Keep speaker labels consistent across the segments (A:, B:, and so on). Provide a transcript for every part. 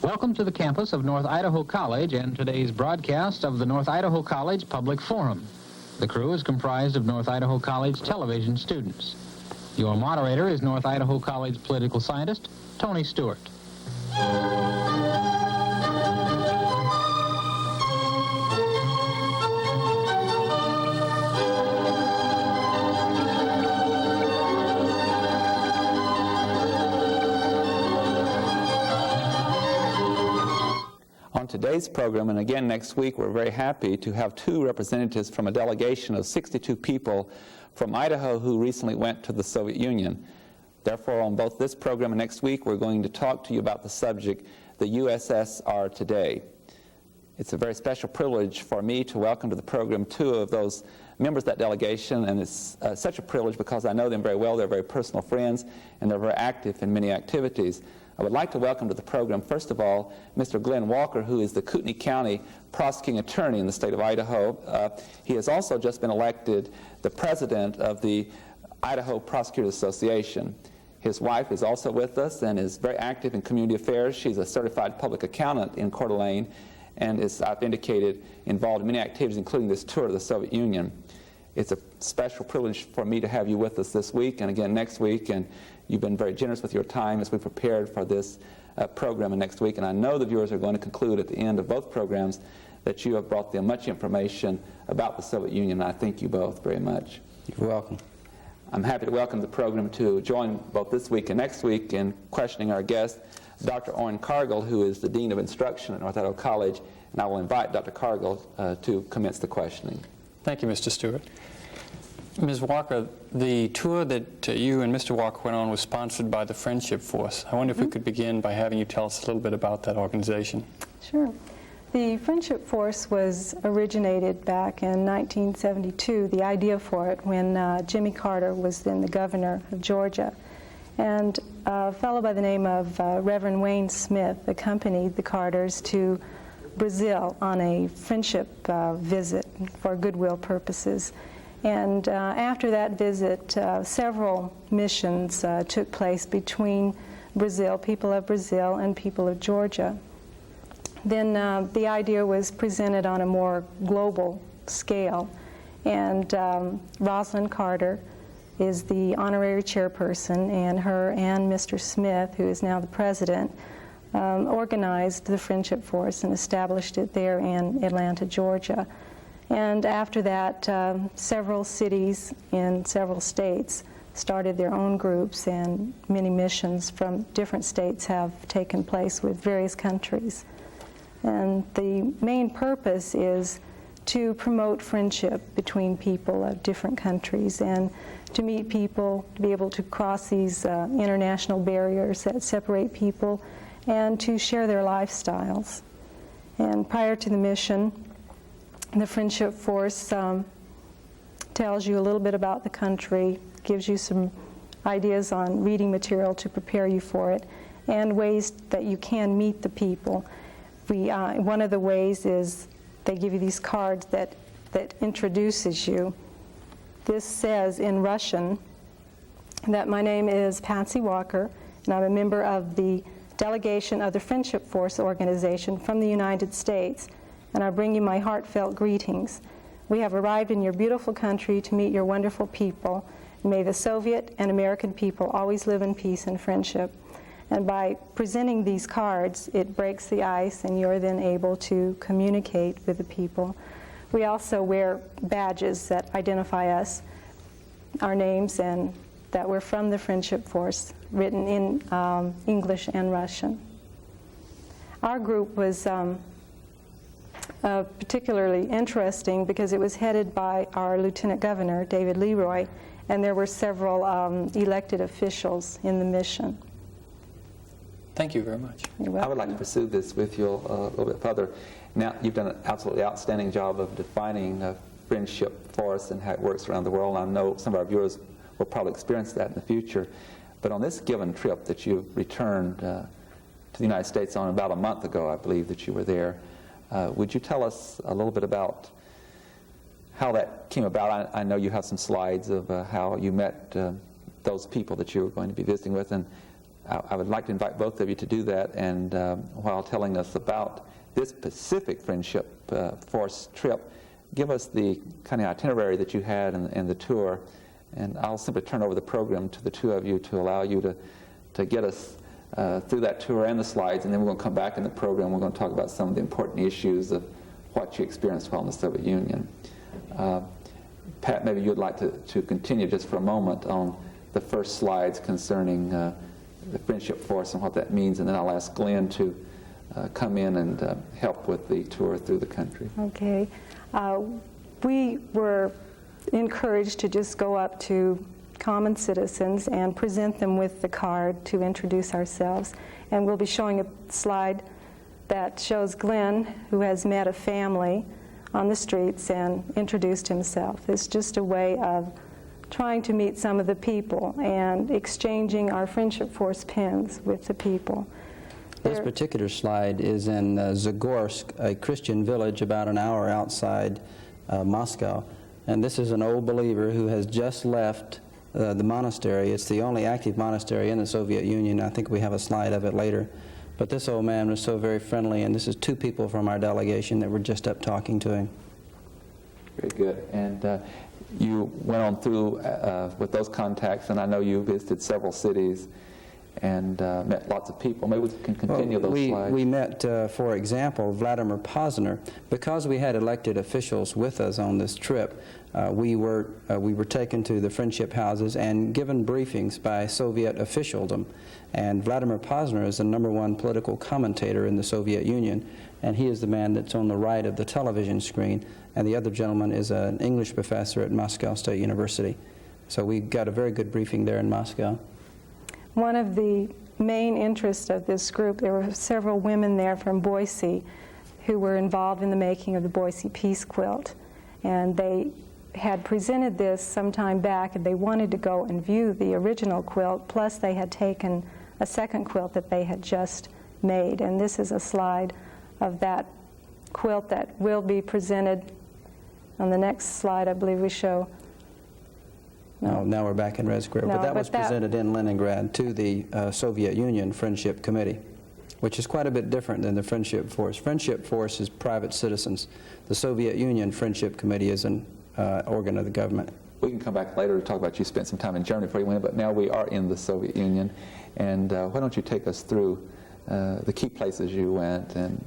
A: Welcome to the campus of North Idaho College and today's broadcast of the North Idaho College Public Forum. The crew is comprised of North Idaho College television students. Your moderator is North Idaho College political scientist, Tony Stewart.
B: On today's program, and again next week, we're very happy to have two representatives from a delegation of 62 people from Idaho who recently went to the Soviet Union. Therefore, on both this program and next week, we're going to talk to you about the subject, the USSR today. It's a very special privilege for me to welcome to the program two of those members of that delegation, and it's such a privilege because I know them very well. They're very personal friends, and they're very active in many activities. I would like to welcome to the program, first of all, Mr. Glenn Walker, who is the Kootenai County prosecuting attorney in the state of Idaho. He has also just been elected the president of the Idaho Prosecutors Association. His wife is also with us and is very active in community affairs. She's a certified public accountant in Coeur d'Alene and is, I've indicated, involved in many activities, including this tour of the Soviet Union. It's a special privilege for me to have you with us this week and again next week, and you've been very generous with your time as we prepared for this program and next week, and I know the viewers are going to conclude at the end of both programs that you have brought them much information about the Soviet Union, and I thank you both very much.
C: You're welcome.
B: I'm happy to welcome the program to join both this week and next week in questioning our guest, Dr. Oren Cargill, who is the Dean of Instruction at North Idaho College, and I will invite Dr. Cargill to commence the questioning.
D: Thank you, Mr. Stewart. Ms. Walker, the tour that you and Mr. Walker went on was sponsored by the Friendship Force. I wonder if we could begin by having you tell us a little bit about that organization.
E: Sure. The Friendship Force was originated back in 1972, the idea for it, when Jimmy Carter was then the governor of Georgia. And a fellow by the name of Reverend Wayne Smith accompanied the Carters to Brazil on a friendship visit for goodwill purposes. And after that visit, several missions took place between Brazil, people of Brazil, and people of Georgia. Then the idea was presented on a more global scale, and Rosalind Carter is the honorary chairperson, and her and Mr. Smith, who is now the president, organized the Friendship Force and established it there in Atlanta, Georgia. And after that, several cities in several states started their own groups, and many missions from different states have taken place with various countries. And the main purpose is to promote friendship between people of different countries and to meet people, to be able to cross these international barriers that separate people and to share their lifestyles. And prior to the mission, the Friendship Force tells you a little bit about the country, gives you some ideas on reading material to prepare you for it, and ways that you can meet the people. One of the ways is they give you these cards that introduces you. This says in Russian that my name is Patsy Walker, and I'm a member of the delegation of the Friendship Force organization from the United States, and I bring you my heartfelt greetings. We have arrived in your beautiful country to meet your wonderful people. May the Soviet and American people always live in peace and friendship. And by presenting these cards, it breaks the ice, and you're then able to communicate with the people. We also wear badges that identify us, our names, and that we're from the Friendship Force, written in English and Russian. Our group was particularly interesting because it was headed by our Lieutenant Governor, David Leroy, and there were several elected officials in the mission.
D: Thank you very much.
E: You're welcome.
B: I would like to pursue this with you a little bit further. Now, you've done an absolutely outstanding job of defining Friendship Force and how it works around the world. And I know some of our viewers will probably experience that in the future. But on this given trip that you returned to the United States on about a month ago, I believe that you were there, would you tell us a little bit about how that came about? I know you have some slides of how you met those people that you were going to be visiting with, and I would like to invite both of you to do that, and while telling us about this Pacific Friendship Force trip, give us the kind of itinerary that you had in the tour, and I'll simply turn over the program to the two of you to allow you to get us through that tour and the slides, and then we're going to come back in the program. We're going to talk about some of the important issues of what you experienced while in the Soviet Union. Pat, maybe you'd like to continue just for a moment on the first slides concerning the Friendship Force and what that means, and then I'll ask Glenn to come in and help with the tour through the country.
E: Okay. We were encouraged to just go up to common citizens and present them with the card to introduce ourselves. And we'll be showing a slide that shows Glenn, who has met a family on the streets and introduced himself. It's just a way of trying to meet some of the people and exchanging our Friendship Force pins with the people.
C: This particular slide is in Zagorsk, a Christian village about an hour outside Moscow. And this is an old believer who has just left the monastery. It's the only active monastery in the Soviet Union. I think we have a slide of it later. But this old man was so very friendly, and this is two people from our delegation that were just up talking to him.
B: Very good. And you went on through with those contacts, and I know you visited several cities and met lots of people. Maybe we can continue those slides.
C: We met, for example, Vladimir Posner. Because we had elected officials with us on this trip, we were taken to the friendship houses and given briefings by Soviet officialdom. And Vladimir Posner is the #1 political commentator in the Soviet Union, and he is the man that's on the right of the television screen, and the other gentleman is an English professor at Moscow State University. So we got a very good briefing there in Moscow.
E: One of the main interests of this group, there were several women there from Boise who were involved in the making of the Boise Peace Quilt. And they had presented this some time back, and they wanted to go and view the original quilt, plus they had taken a second quilt that they had just made. And this is a slide of that quilt that will be presented on the next slide. I believe we show.
C: No, now we're back in Red Square.
E: No,
C: but that was presented in Leningrad to the Soviet Union Friendship Committee, which is quite a bit different than the Friendship Force. Friendship Force is private citizens. The Soviet Union Friendship Committee is an organ of the government.
B: We can come back later to talk about you spent some time in Germany before you went, but now we are in the Soviet Union. And why don't you take us through the key places you went, and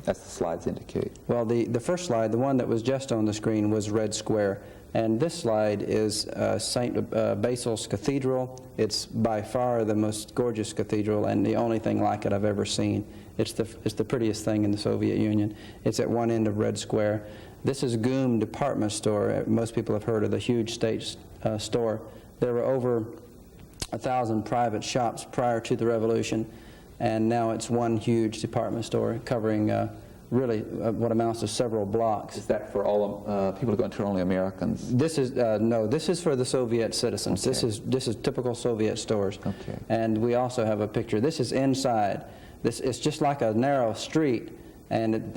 B: as the slides indicate.
C: Well, the first slide, the one that was just on the screen, was Red Square. And this slide is St. Basil's Cathedral. It's by far the most gorgeous cathedral and the only thing like it I've ever seen. It's the prettiest thing in the Soviet Union. It's at one end of Red Square. This is GUM department store. Most people have heard of the huge state store. There were over 1,000 private shops prior to the revolution, and now it's one huge department store covering really what amounts to several blocks.
B: Is that for all people who go into only Americans?
C: This is no. This is for the Soviet citizens. Okay. This is typical Soviet stores.
B: Okay.
C: And we also have a picture. This is inside. It's just like a narrow street, and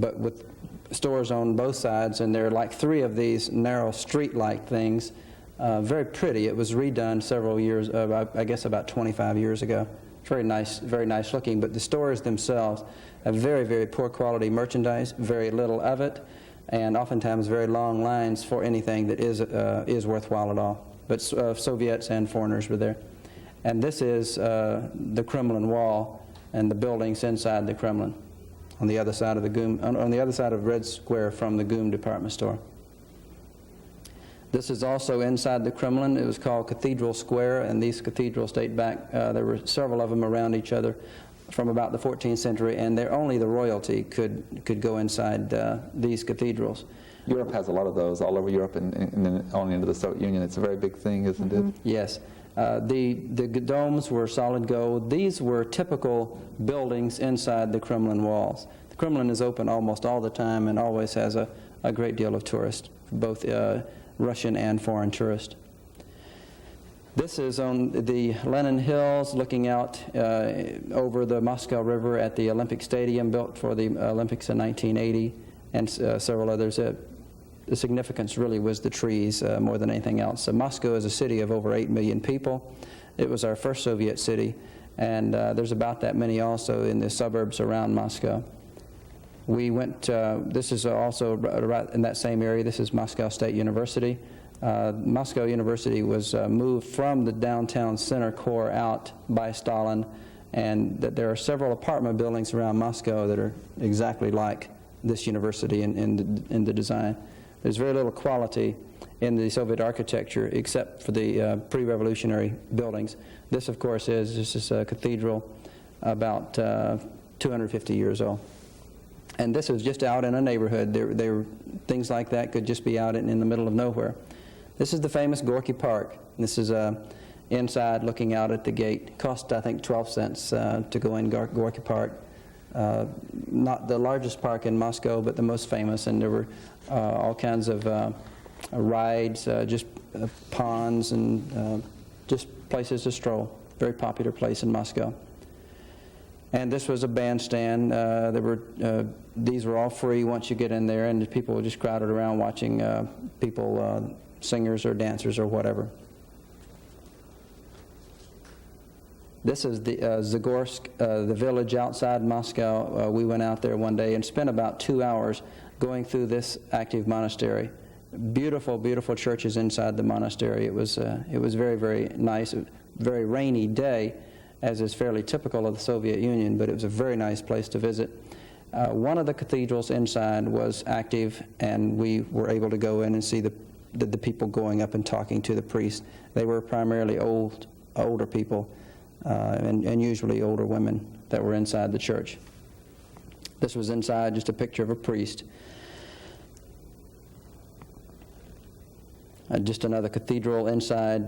C: but with stores on both sides. And there are like 3 of these narrow street-like things. Very pretty. It was redone several years. I guess about 25 years ago. Very nice looking. But the stores themselves have very, very poor quality merchandise, very little of it, and oftentimes very long lines for anything that is worthwhile at all. But Soviets and foreigners were there. And this is the Kremlin wall and the buildings inside the Kremlin on the other side of the GUM, on the other side of Red Square from the GUM department store. This is also inside the Kremlin. It was called Cathedral Square, and these cathedrals date back, there were several of them around each other from about the 14th century, and only the royalty could go inside these cathedrals.
B: Europe has a lot of those all over Europe and then on into the Soviet Union. It's a very big thing, isn't it?
C: Yes. The domes were solid gold. These were typical buildings inside the Kremlin walls. The Kremlin is open almost all the time and always has a great deal of tourists, both Russian and foreign tourists. This is on the Lenin Hills, looking out over the Moscow River at the Olympic Stadium, built for the Olympics in 1980, and several others. The significance really was the trees more than anything else. Moscow is a city of over 8 million people, It was our first Soviet city, and there's about that many also in the suburbs around Moscow. We went, this is also right in that same area. This is Moscow State University. Moscow University was moved from the downtown center core out by Stalin, and that there are several apartment buildings around Moscow that are exactly like this university in the design. There's very little quality in the Soviet architecture except for the pre-revolutionary buildings. This, of course, is a cathedral about 250 years old. And this was just out in a neighborhood. Things like that could just be out in the middle of nowhere. This is the famous Gorky Park. This is inside looking out at the gate. Cost, I think, 12 cents to go in Gorky Park. Not the largest park in Moscow, but the most famous. And there were all kinds of rides, just ponds, and just places to stroll. Very popular place in Moscow. And this was a bandstand. These were all free once you get in there, and the people were just crowded around watching people, singers or dancers or whatever. This is the Zagorsk, the village outside Moscow. We went out there one day and spent about 2 hours going through this active monastery. Beautiful, beautiful churches inside the monastery. It was very, very nice. A very rainy day, as is fairly typical of the Soviet Union, but it was a very nice place to visit. One of the cathedrals inside was active, and we were able to go in and see the people going up and talking to the priest. They were primarily older people, and usually older women that were inside the church. This was inside, just a picture of a priest. Just another cathedral inside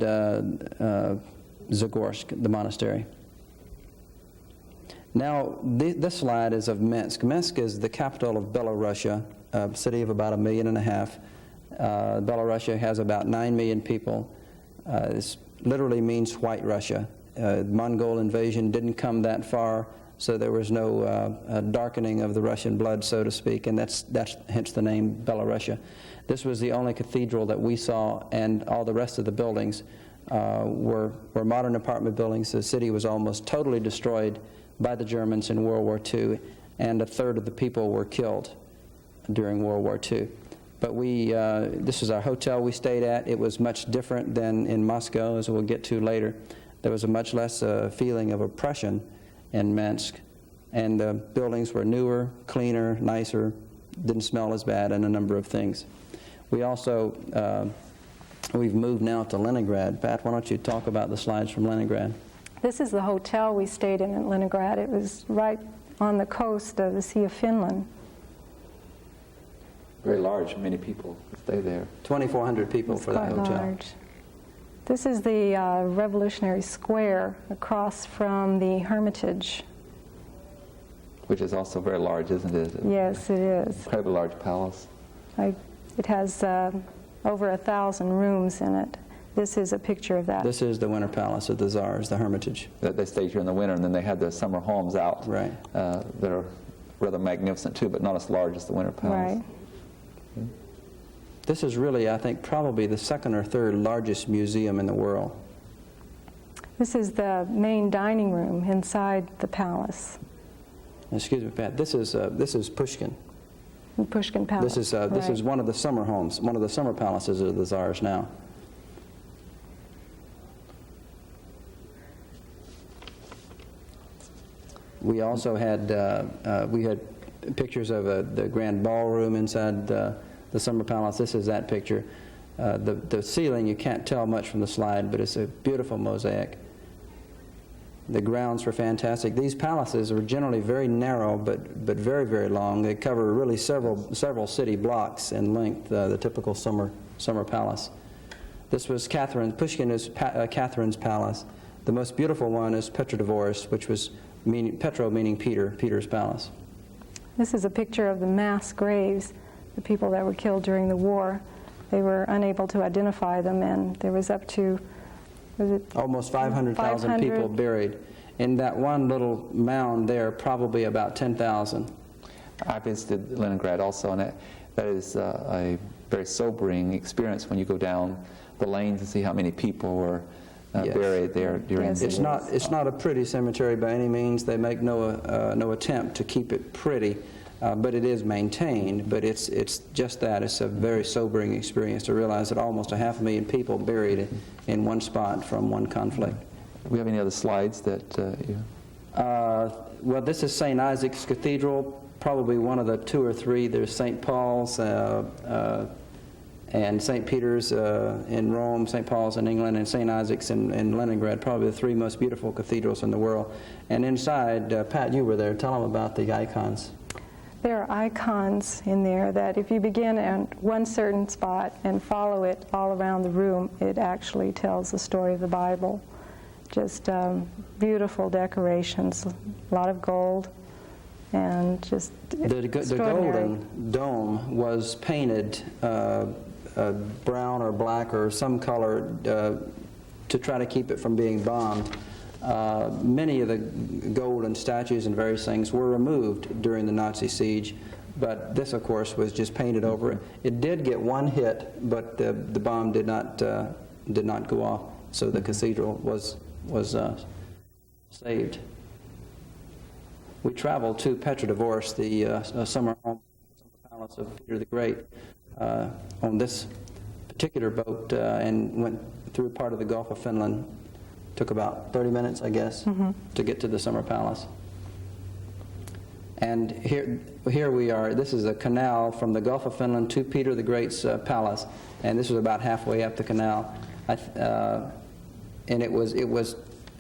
C: Zagorsk, the monastery. Now, this slide is of Minsk. Minsk is the capital of Belarusia, a city of about 1.5 million. Belarusia has about 9 million people. This literally means white Russia. Mongol invasion didn't come that far, so there was no darkening of the Russian blood, so to speak, and that's hence the name Belarusia. This was the only cathedral that we saw, and all the rest of the buildings were modern apartment buildings. The city was almost totally destroyed by the Germans in World War II, and 1/3 of the people were killed during World War II. But this is our hotel we stayed at. It was much different than in Moscow, as we'll get to later. There was a much less feeling of oppression in Minsk, and the buildings were newer, cleaner, nicer, didn't smell as bad, and a number of things. We also, we've moved now to Leningrad. Pat, why don't you talk about the slides from Leningrad?
E: This is the hotel we stayed in Leningrad. It was right on the coast of the Sea of Finland.
B: Very large, many people stay there.
C: 2,400 people for that hotel.
E: Large. This is the Revolutionary Square across from the Hermitage.
B: Which is also very large, isn't it?
E: Yes, it is.
B: Incredibly large palace.
E: It has over 1,000 rooms in it. This is a picture of that.
C: This is the Winter Palace of the Tsars, the Hermitage.
B: They stayed here in the winter, and then they had the summer homes out.
C: Right.
B: That are rather magnificent too, but not as large as the Winter Palace.
E: Right.
B: Okay.
C: This is really, I think, probably the second or third largest museum in the world.
E: This is the main dining room inside the palace.
C: Excuse me, Pat. This is Pushkin.
E: The Pushkin Palace.
C: This is one of the summer homes, one of the summer palaces of the Tsars now. We also had pictures of the grand ballroom inside the summer palace. This is that picture. The ceiling, you can't tell much from the slide, but it's a beautiful mosaic. The grounds were fantastic. These palaces are generally very narrow, but very, very long. They cover really several city blocks in length, the typical summer palace. This was Pushkin is Catherine's palace. The most beautiful one is Petrodvorsk, which was Petro meaning Peter's palace.
E: This is a picture of the mass graves, the people that were killed during the war. They were unable to identify them, and there was up to,
C: almost 500,000 people buried. In that one little mound there, probably about 10,000.
B: I visited Leningrad also, and that is a very sobering experience when you go down the lanes and see how many people were
C: Yes.
B: buried there during
E: Yes,
B: the
C: It's
B: war.
C: not a pretty cemetery by any means. They make no attempt to keep it pretty, but it is maintained. But it's just that. It's a very sobering experience to realize that almost 500,000 people buried in one spot from one conflict.
B: Do we have any other slides that you...
C: Well, this is St. Isaac's Cathedral, probably one of the 2 or 3. There's St. Paul's and St. Peter's in Rome, St. Paul's in England, and St. Isaac's in Leningrad, probably the 3 most beautiful cathedrals in the world. And inside, Pat, you were there. Tell them about the icons.
E: There are icons in there that if you begin at one certain spot and follow it all around the room, it actually tells the story of the Bible. Just beautiful decorations, a lot of gold, and just
C: The golden dome was painted brown or black or some color to try to keep it from being bombed. Many of the golden statues and various things were removed during the Nazi siege, but this, of course, was just painted over it. It did get one hit, but the bomb did not go off, so the cathedral was saved. We traveled to Petrodvorsk, the summer home palace of Peter the Great, on this particular boat and went through part of the Gulf of Finland. Took about 30 minutes, I guess, to get to the summer palace. And here we are. This is a canal from the Gulf of Finland to Peter the Great's palace, and this was about halfway up the canal. And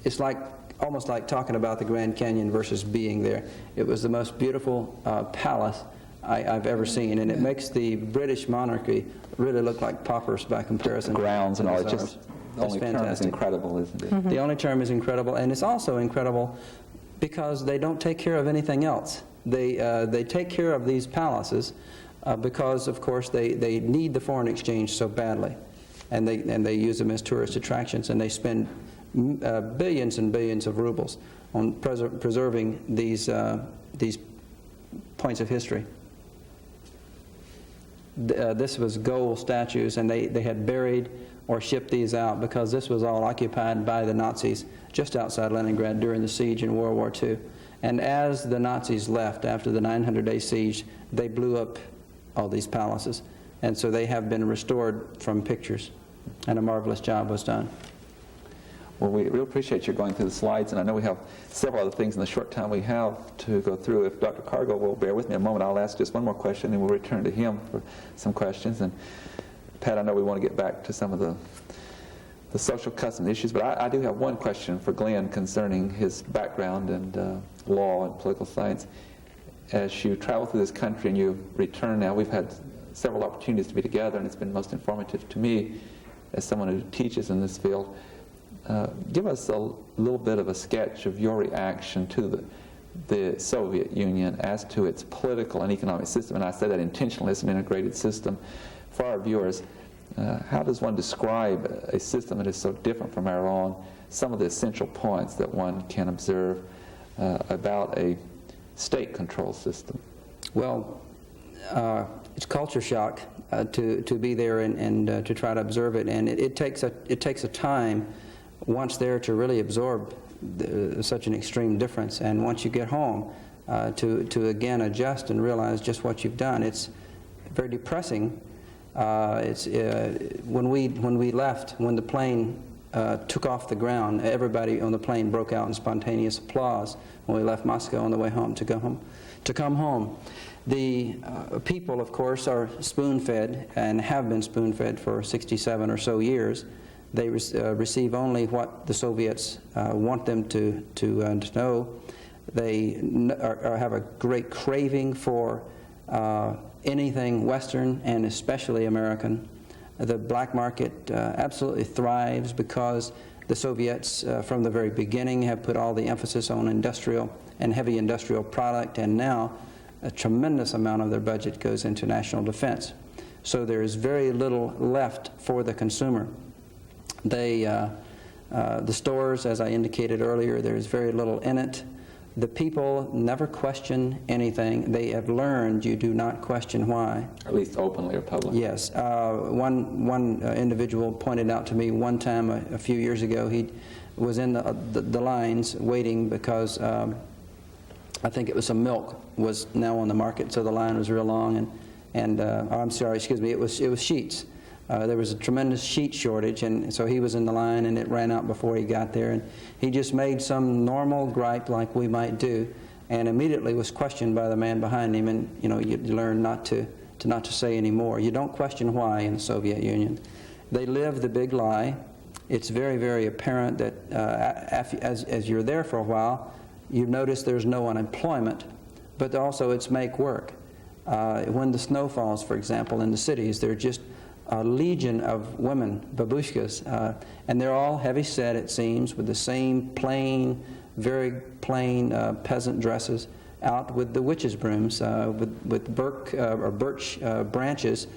C: it's like almost like talking about the Grand Canyon versus being there. It was the most beautiful palace I've ever seen, and it makes the British monarchy really look like paupers by comparison.
B: The grounds and all, it's just, the
C: That's
B: only term is
C: fantastic.
B: incredible, isn't it?
C: The only term is incredible, and it's also incredible because they don't take care of anything else. They take care of these palaces because, of course, they need the foreign exchange so badly, and they use them as tourist attractions, and they spend billions and billions of rubles on preserving these points of history. This was gold statues, and they had buried or shipped these out because this was all occupied by the Nazis just outside Leningrad during the siege in World War II. And as the Nazis left after the 900-day siege, they blew up all these palaces. And so they have been restored from pictures, and a marvelous job was done.
B: Well, we really appreciate you going through the slides, and I know we have several other things in the short time we have to go through. If Dr. Cargill will bear with me a moment, I'll ask just one more question, and we'll return to him for some questions. And Pat, I know we want to get back to some of the social custom issues, but I do have one question for Glenn concerning his background and law and political science. As you travel through this country and you return now, we've had several opportunities to be together, and it's been most informative to me as someone who teaches in this field. Give us a little bit of a sketch of your reaction to the Soviet Union as to its political and economic system, and I say that intentionally, it's an integrated system. For our viewers, how does one describe a system that is so different from our own, some of the essential points that one can observe about a state control system?
C: Well, it's culture shock to be there and to try to observe it, and it takes a time once there to really absorb such an extreme difference, and once you get home to again adjust and realize just what you've done. It's very depressing. When we left, when the plane took off the ground, everybody on the plane broke out in spontaneous applause when we left Moscow on the way home to come home. The people, of course, are spoon-fed and have been spoon-fed for 67 or so years. They receive only what the Soviets want them to know. They have a great craving for anything Western and especially American. The black market absolutely thrives because the Soviets, from the very beginning, have put all the emphasis on industrial and heavy industrial product, and now a tremendous amount of their budget goes into national defense. So there is very little left for the consumer. The stores, as I indicated earlier, there's very little in it. The people never question anything. They have learned you do not question why.
B: At least openly or publicly.
C: Yes. One individual pointed out to me one time a few years ago, he was in the lines waiting because I think it was some milk was now on the market, so the line was real long, and I'm sorry, excuse me, it was sheets. There was a tremendous sheet shortage, and so he was in the line, and it ran out before he got there, and he just made some normal gripe like we might do, and immediately was questioned by the man behind him, and you learn not to say any more. You don't question why in the Soviet Union. They live the big lie. It's very, very apparent that as you're there for a while, you notice there's no unemployment, but also it's make work. When the snow falls, for example, in the cities, there are just a legion of women, babushkas, and they're all heavy-set, it seems, with the same plain, very plain peasant dresses, out with the witches' brooms, with birch branches,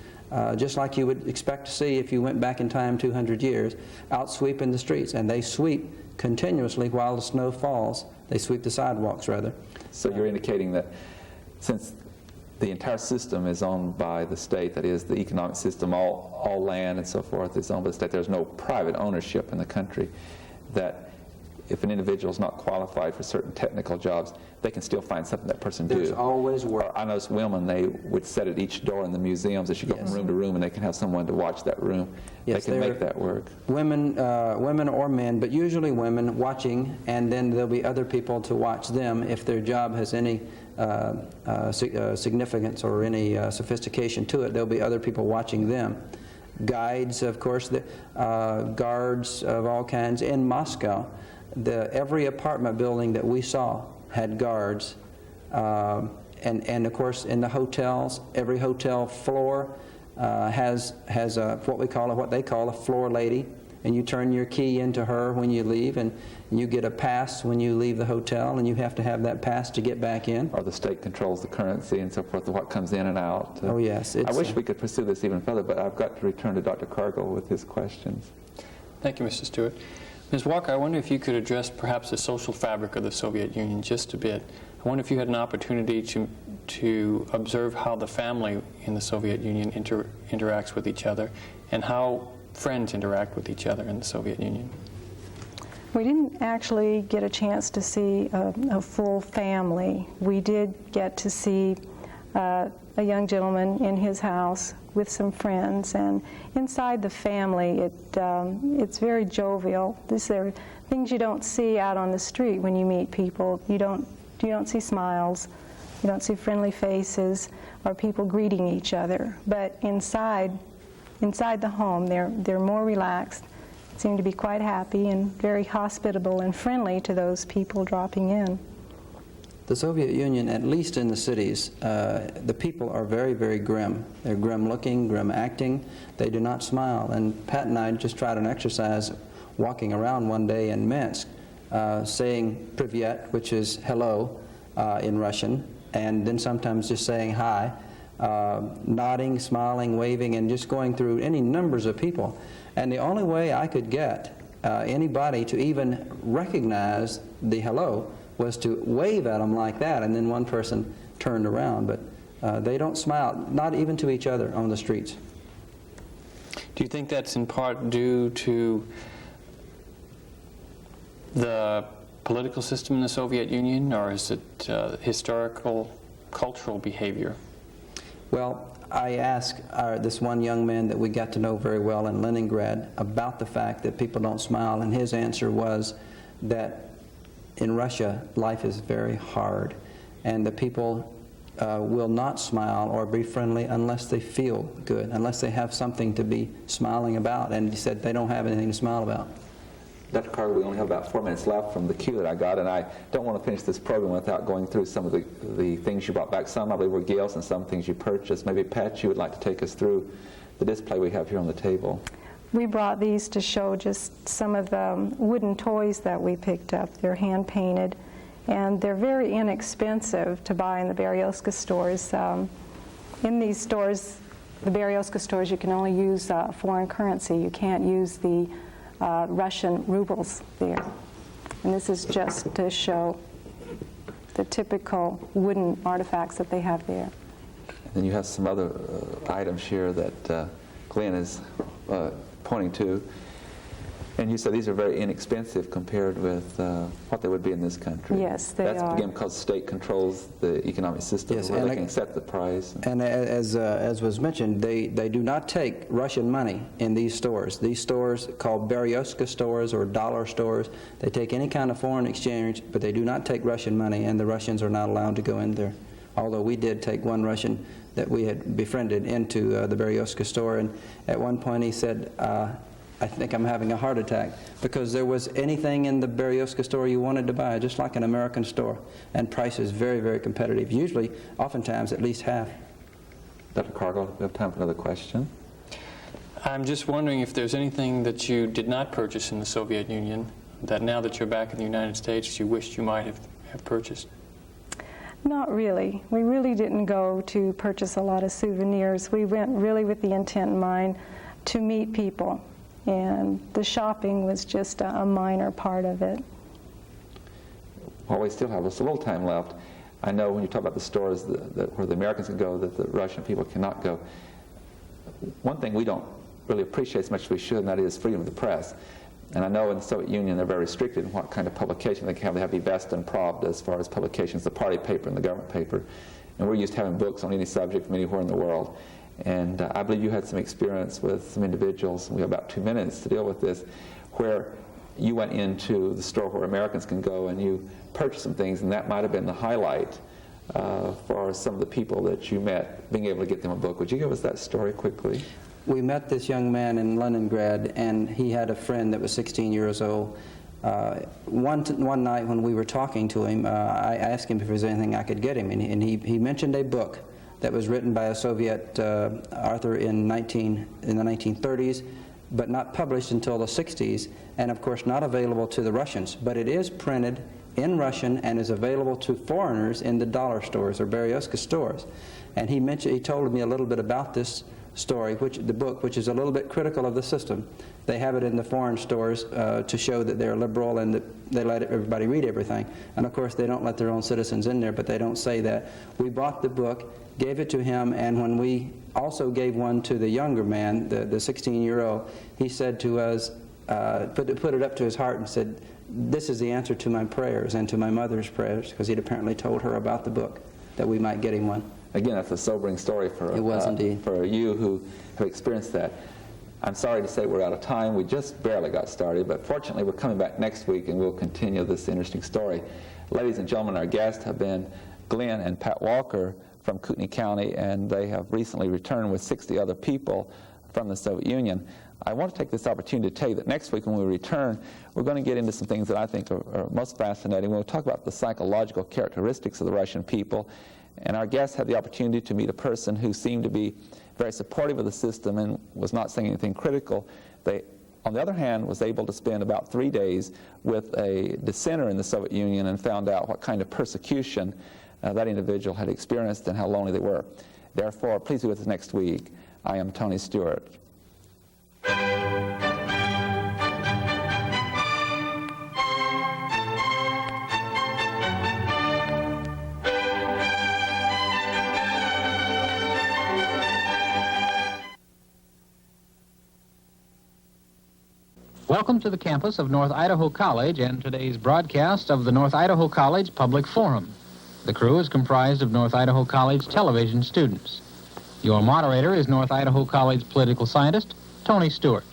C: just like you would expect to see if you went back in time 200 years, out sweeping the streets. And they sweep continuously while the snow falls. They sweep the sidewalks, rather.
B: So you're indicating that since the entire system is owned by the state, that is, the economic system, all land and so forth is owned by the state, there's no private ownership in the country, that if an individual is not qualified for certain technical jobs, they can still find something that person
C: There's
B: do.
C: always work.
B: I noticed women, they would set at each door in the museums as you go from room to room, and they can have someone to watch that room.
C: Yes,
B: they can make that work.
C: Women or men, but usually women watching, and then there'll be other people to watch them if their job has any significance or any sophistication to it. There'll be other people watching them. Guides, of course, guards of all kinds. In Moscow, every apartment building that we saw had guards, and of course in the hotels, every hotel floor has what they call a floor lady, and you turn your key into her when you leave, and you get a pass when you leave the hotel, and you have to have that pass to get back in.
B: Or the state controls the currency and so forth, what comes in and out.
C: Oh yes.
B: I wish we could pursue this even further, but I've got to return to Dr. Cargill with his questions.
D: Thank you, Mr. Stewart. Ms. Walker, I wonder if you could address perhaps the social fabric of the Soviet Union just a bit. I wonder if you had an opportunity to observe how the family in the Soviet Union interacts with each other, and how friends interact with each other in the Soviet Union.
E: We didn't actually get a chance to see a full family. We did get to see a young gentleman in his house with some friends, and inside the family it's very jovial. These are things you don't see out on the street when you meet people. You don't see smiles, you don't see friendly faces or people greeting each other. But inside the home, they're more relaxed, seem to be quite happy and very hospitable and friendly to those people dropping in.
C: The Soviet Union, at least in the cities, the people are very, very grim. They're grim-looking, grim-acting. They do not smile. And Pat and I just tried an exercise walking around one day in Minsk, saying "Privyet," which is hello in Russian, and then sometimes just saying hi, nodding, smiling, waving, and just going through any numbers of people. And the only way I could get anybody to even recognize the hello was to wave at them like that, and then one person turned around. But they don't smile, not even to each other on the streets.
D: Do you think that's in part due to the political system in the Soviet Union, or is it historical, cultural behavior?
C: Well, I asked this one young man that we got to know very well in Leningrad about the fact that people don't smile, and his answer was that in Russia, life is very hard, and the people will not smile or be friendly unless they feel good, unless they have something to be smiling about. And he said they don't have anything to smile about.
B: Dr. Carter, we only have about 4 minutes left from the cue that I got, and I don't want to finish this program without going through some of the things you brought back. Some, I believe, were gifts, and some things you purchased. Maybe, Pat, you would like to take us through the display we have here on the table.
E: We brought these to show just some of the wooden toys that we picked up. They're hand-painted, and they're very inexpensive to buy in the Berezovka stores. In these stores, the Berezovka stores, you can only use foreign currency. You can't use the Russian rubles there. And this is just to show the typical wooden artifacts that they have there.
B: And then you have some other items here that Glenn is pointing to. And you said these are very inexpensive compared with what they would be in this country.
E: Yes, they
B: That's
E: are.
B: again because the state controls the economic system,
C: Yes,
B: where
C: and
B: they can set the price.
C: And as was mentioned, they do not take Russian money in these stores. These stores, called Berezovka stores or dollar stores, they take any kind of foreign exchange, but they do not take Russian money, and the Russians are not allowed to go in there. Although we did take one Russian that we had befriended into the Berezovka store, and at one point he said, I think I'm having a heart attack, because there was anything in the Berezovka store you wanted to buy, just like an American store, and prices very, very competitive, usually, oftentimes, at least half.
B: Dr. Cargill, we have time for another question.
D: I'm just wondering if there's anything that you did not purchase in the Soviet Union that now that you're back in the United States you wished you might have purchased.
E: Not really. We really didn't go to purchase a lot of souvenirs. We went really with the intent in mind to meet people, and the shopping was just a minor part of it.
B: While we still have just a little time left, I know when you talk about the stores where the Americans can go, that the Russian people cannot go. One thing we don't really appreciate as much as we should, and that is freedom of the press. And I know in the Soviet Union they're very restricted in what kind of publication they can have. They have to be Vesta and Pravda as far as publications, the party paper and the government paper. And we're used to having books on any subject from anywhere in the world. And I believe you had some experience with some individuals, and we have about 2 minutes to deal with this, where you went into the store where Americans can go and you purchased some things, and that might have been the highlight for some of the people that you met, being able to get them a book. Would you give us that story quickly?
C: We met this young man in Leningrad, and he had a friend that was 16 years old. One night when we were talking to him, I asked him if there was anything I could get him, and he mentioned a book that was written by a Soviet author in the 1930s, but not published until the 60s, and of course not available to the Russians. But it is printed in Russian and is available to foreigners in the dollar stores or Berezovka stores. And he told me a little bit about this story, the book, which is a little bit critical of the system. They have it in the foreign stores to show that they're liberal and that they let everybody read everything. And of course they don't let their own citizens in there, but they don't say that. We bought the book, gave it to him, and when we also gave one to the younger man, the 16-year-old, he said to us, put it up to his heart and said, "This is the answer to my prayers and to my mother's prayers," because he'd apparently told her about the book, that we might get him one.
B: Again, that's a sobering story for
C: It was indeed.
B: For you who have experienced that. I'm sorry to say we're out of time. We just barely got started, but fortunately we're coming back next week and we'll continue this interesting story. Ladies and gentlemen, our guests have been Glenn and Pat Walker from Kootenai County, and they have recently returned with 60 other people from the Soviet Union. I want to take this opportunity to tell you that next week when we return, we're going to get into some things that I think are most fascinating. We'll talk about the psychological characteristics of the Russian people, and our guests had the opportunity to meet a person who seemed to be very supportive of the system and was not saying anything critical. They, on the other hand, was able to spend about 3 days with a dissenter in the Soviet Union and found out what kind of persecution that individual had experienced and how lonely they were. Therefore, please be with us next week. I am Tony Stewart.
A: Welcome to the campus of North Idaho College and today's broadcast of the North Idaho College Public Forum. The crew is comprised of North Idaho College television students. Your moderator is North Idaho College political scientist, Tony Stewart.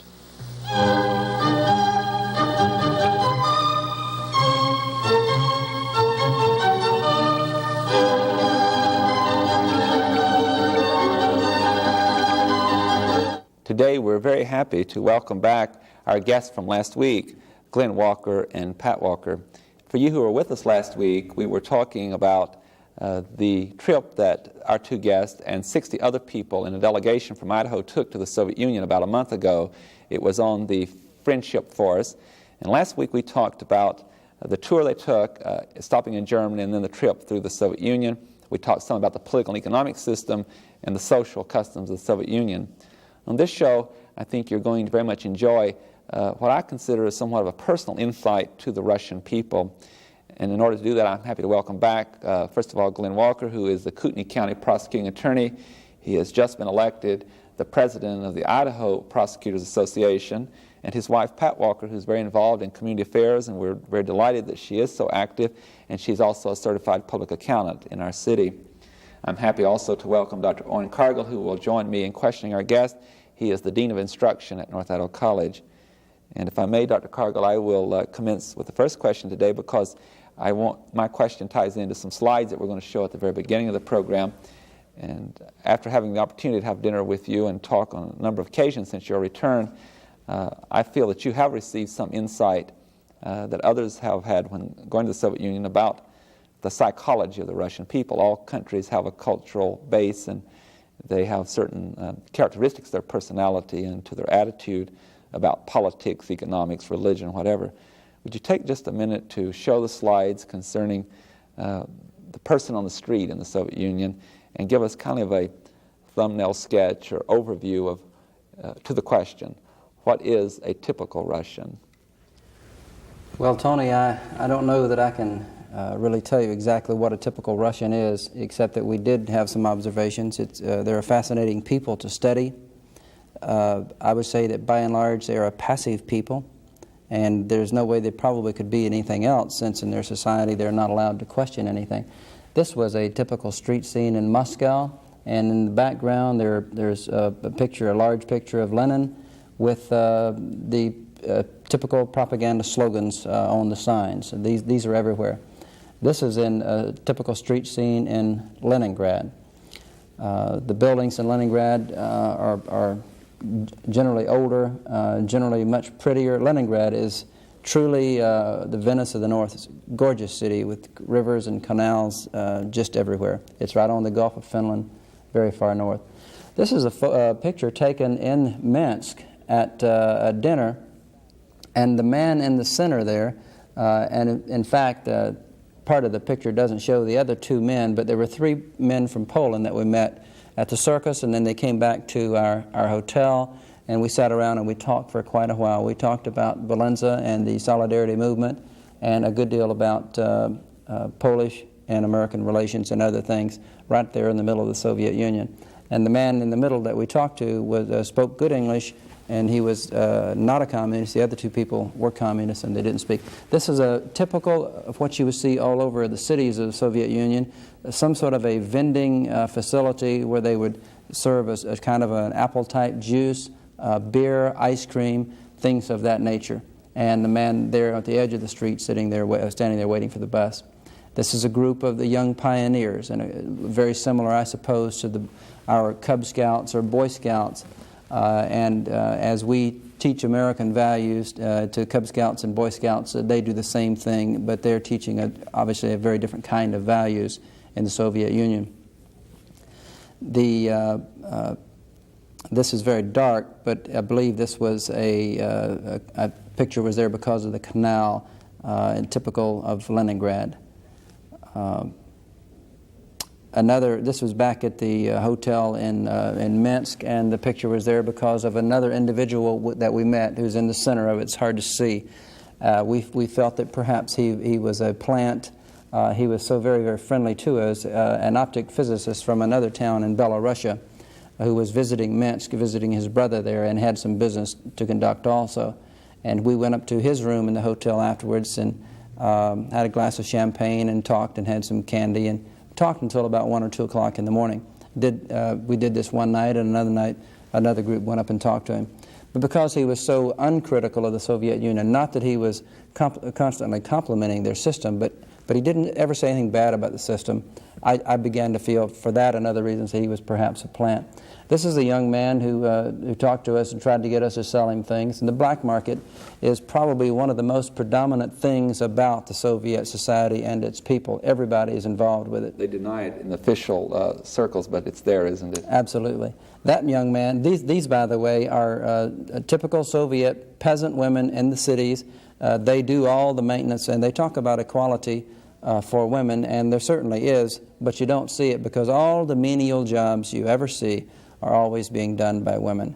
B: Today we're very happy to welcome back our guests from last week, Glenn Walker and Pat Walker. For you who were with us last week, we were talking about the trip that our two guests and 60 other people in a delegation from Idaho took to the Soviet Union about a month ago. It was on the Friendship Force. And last week we talked about the tour they took, stopping in Germany, and then the trip through the Soviet Union. We talked some about the political and economic system and the social customs of the Soviet Union. On this show, I think you're going to very much enjoy what I consider as somewhat of a personal insight to the Russian people. And in order to do that, I'm happy to welcome back, first of all, Glenn Walker, who is the Kootenai County Prosecuting Attorney. He has just been elected the president of the Idaho Prosecutors Association, and his wife, Pat Walker, who's very involved in community affairs, and we're very delighted that she is so active, and she's also a certified public accountant in our city. I'm happy also to welcome Dr. Owen Cargill, who will join me in questioning our guest. He is the Dean of Instruction at North Idaho College. And if I may, Dr. Cargill, I will commence with the first question today, because my question ties into some slides that we're going to show at the very beginning of the program. And after having the opportunity to have dinner with you and talk on a number of occasions since your return, I feel that you have received some insight that others have had when going to the Soviet Union about the psychology of the Russian people. All countries have a cultural base, and they have certain characteristics of their personality and to their attitude about politics, economics, religion, whatever. Would you take just a minute to show the slides concerning the person on the street in the Soviet Union and give us kind of a thumbnail sketch or overview of to the question, what is a typical Russian?
C: Well, Tony, I don't know that I can really tell you exactly what a typical Russian is, except that we did have some observations. They're a fascinating people to study. I would say that by and large they are a passive people, and there's no way they probably could be anything else, since in their society they're not allowed to question anything. This was a typical street scene in Moscow, and in the background there's a large picture of Lenin with the typical propaganda slogans on the signs. These are everywhere. This is in a typical street scene in Leningrad. The buildings in Leningrad are generally older, generally much prettier. Leningrad is truly the Venice of the North. It's a gorgeous city with rivers and canals just everywhere. It's right on the Gulf of Finland, very far north. This is a picture taken in Minsk at a dinner, and the man in the center there, and in fact, part of the picture doesn't show the other two men, but there were three men from Poland that we met at the circus, and then they came back to our hotel, and we sat around and we talked for quite a while. We talked about Valenza and the Solidarity movement, and a good deal about Polish and American relations and other things, right there in the middle of the Soviet Union. And the man in the middle that we talked to spoke good English, and he was not a communist. The other two people were communists, and they didn't speak. This is a typical of what you would see all over the cities of the Soviet Union, some sort of a vending facility where they would serve as kind of an apple-type juice, beer, ice cream, things of that nature. And the man there at the edge of the street standing there waiting for the bus. This is a group of the young pioneers, and very similar, I suppose, to our Cub Scouts or Boy Scouts. As we teach American values to Cub Scouts and Boy Scouts, they do the same thing, but they're teaching obviously a very different kind of values in the Soviet Union. This is very dark, but I believe this was a picture was there because of the canal, typical of Leningrad. This was back at the hotel in Minsk, and the picture was there because of another individual that we met who's in the center of it. It's hard to see. We felt that perhaps he was a plant. He was so very, very friendly to us, an optic physicist from another town in Belarusia who was visiting Minsk, visiting his brother there, and had some business to conduct also. And we went up to his room in the hotel afterwards and had a glass of champagne and talked and had some candy and talked until about 1 or 2 o'clock in the morning. We did this one night, and another night another group went up and talked to him. But because he was so uncritical of the Soviet Union, not that he was constantly complimenting their system, but he didn't ever say anything bad about the system, I began to feel for that and other reasons that he was perhaps a plant. This is a young man who talked to us and tried to get us to sell him things. And the black market is probably one of the most predominant things about the Soviet society and its people. Everybody is involved with it.
B: They deny it in official circles, but it's there, isn't it?
C: Absolutely. That young man, these by the way, are typical Soviet peasant women in the cities. They do all the maintenance, and they talk about equality for women, and there certainly is, but you don't see it because all the menial jobs you ever see are always being done by women.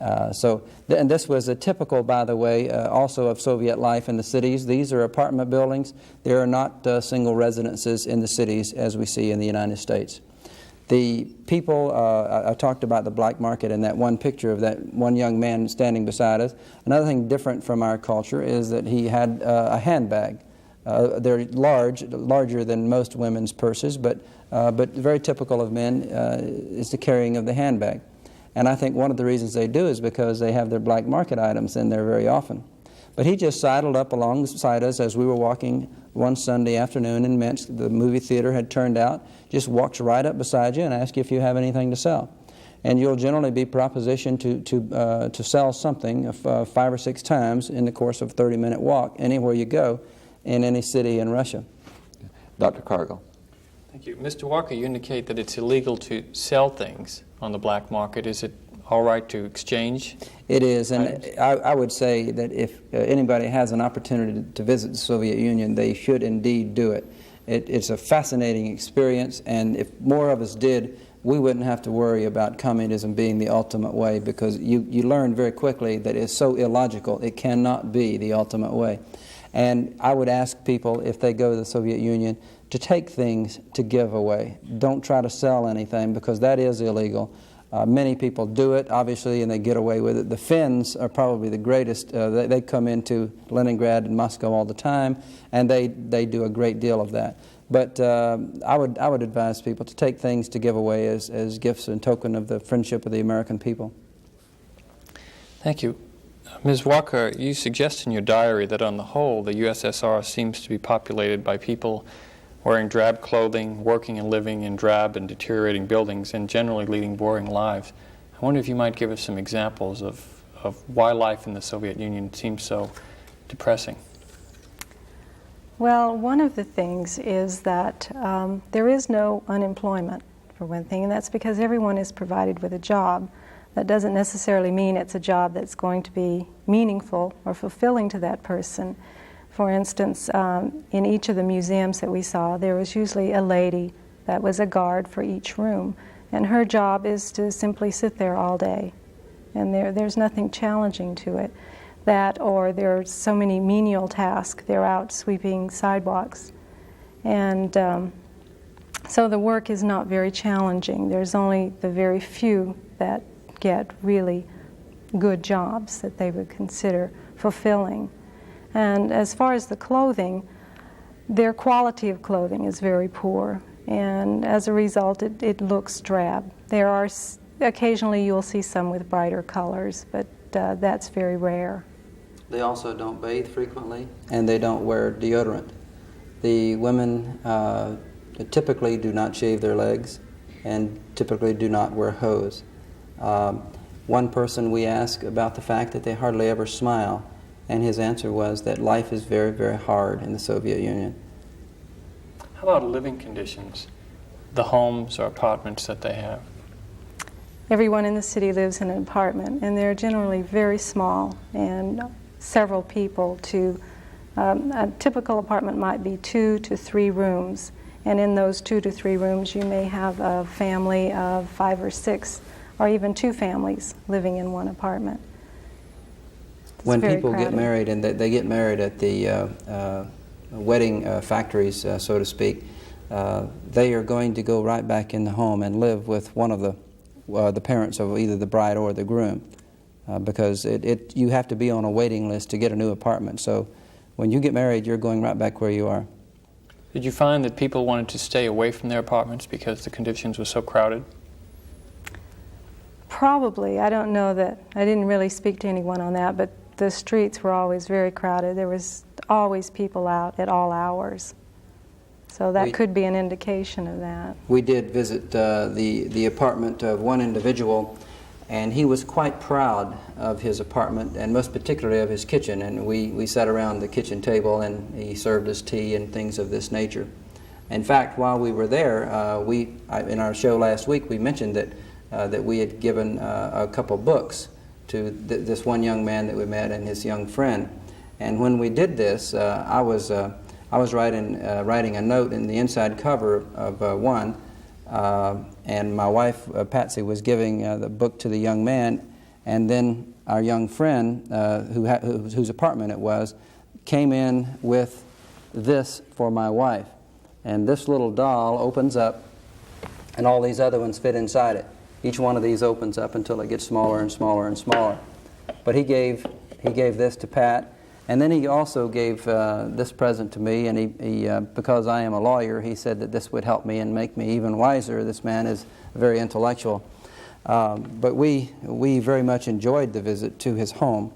C: And this was a typical, by the way, also of Soviet life in the cities. These are apartment buildings. There are not single residences in the cities as we see in the United States. The people, I talked about the black market in that one picture of that one young man standing beside us. Another thing different from our culture is that he had a handbag. They're larger than most women's purses, but very typical of men is the carrying of the handbag. And I think one of the reasons they do is because they have their black market items in there very often. But he just sidled up alongside us as we were walking one Sunday afternoon in Minsk. The movie theater had turned out. Just walks right up beside you and asks you if you have anything to sell. And you'll generally be propositioned to sell something 5 or 6 times in the course of a 30-minute walk anywhere you go in any city in Russia.
B: Dr. Cargill.
D: Thank you. Mr. Walker, you indicate that it's illegal to sell things on the black market. Is it all right to exchange?
C: It is, and I would say that if anybody has an opportunity to visit the Soviet Union, they should indeed do it. It's a fascinating experience, and if more of us did, we wouldn't have to worry about communism being the ultimate way, because you learn very quickly that it's so illogical, it cannot be the ultimate way. And I would ask people, if they go to the Soviet Union, to take things to give away. Don't try to sell anything, because that is illegal. Many people do it, obviously, and they get away with it. The Finns are probably the greatest. They come into Leningrad and Moscow all the time, and they do a great deal of that. But I would advise people to take things to give away as gifts and token of the friendship of the American people.
D: Thank you. Ms. Walker, you suggest in your diary that on the whole, the USSR seems to be populated by people wearing drab clothing, working and living in drab and deteriorating buildings, and generally leading boring lives. I wonder if you might give us some examples of why life in the Soviet Union seems so depressing.
E: Well, one of the things is that there is no unemployment, for one thing, and that's because everyone is provided with a job. That doesn't necessarily mean it's a job that's going to be meaningful or fulfilling to that person. For instance, in each of the museums that we saw, there was usually a lady that was a guard for each room, and her job is to simply sit there all day, and there's nothing challenging to it. That, or there are so many menial tasks. They're out sweeping sidewalks, and so the work is not very challenging. There's only the very few that get really good jobs that they would consider fulfilling. And as far as the clothing, their quality of clothing is very poor, and as a result it looks drab. There are occasionally you'll see some with brighter colors, but that's very rare.
C: They also don't bathe frequently, and they don't wear deodorant. The women typically do not shave their legs and typically do not wear hose. One person we asked about the fact that they hardly ever smile, and his answer was that life is very, very hard in the Soviet Union.
D: How about living conditions, the homes or apartments that they have?
E: Everyone in the city lives in an apartment, and they're generally very small, and several people to, a typical apartment might be 2 to 3 rooms, and in those 2 to 3 rooms you may have a family of 5 or 6, or even 2 families living in one apartment.
C: When people get married, and they get married at the wedding factories, so to speak, they are going to go right back in the home and live with one of the parents of either the bride or the groom, because you have to be on a waiting list to get a new apartment. So when you get married, you're going right back where you are.
D: Did you find that people wanted to stay away from their apartments because the conditions were so crowded?
E: Probably. I don't know that. I didn't really speak to anyone on that, but the streets were always very crowded. There was always people out at all hours. So that could be an indication of that.
C: We did visit the apartment of one individual, and he was quite proud of his apartment, and most particularly of his kitchen. And we sat around the kitchen table, and he served us tea and things of this nature. In fact, while we were there, in our show last week, we mentioned that we had given a couple books to this one young man that we met and his young friend. And when we did this, I was writing a note in the inside cover of one, and my wife, Patsy, was giving the book to the young man, And then our young friend, whose apartment it was, came in with this for my wife. And this little doll opens up, and all these other ones fit inside it. Each one of these opens up until it gets smaller and smaller and smaller. But he gave this to Pat, and then he also gave this present to me, and he because I am a lawyer, he said that this would help me and make me even wiser. This man is very intellectual. But we very much enjoyed the visit to his home,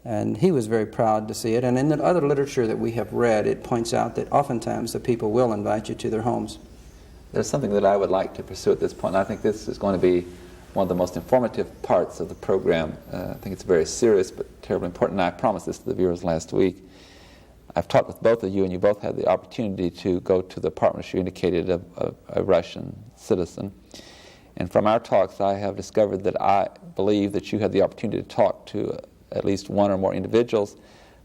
C: and he was very proud to see it. And in the other literature that we have read, it points out that oftentimes the people will invite you to their homes.
B: There's something that I would like to pursue at this point. I think this is going to be one of the most informative parts of the program. I think it's very serious but terribly important, and I promised this to the viewers last week. I've talked with both of you, and you both had the opportunity to go to the apartment you indicated of a Russian citizen. And from our talks, I have discovered that I believe that you had the opportunity to talk to at least one or more individuals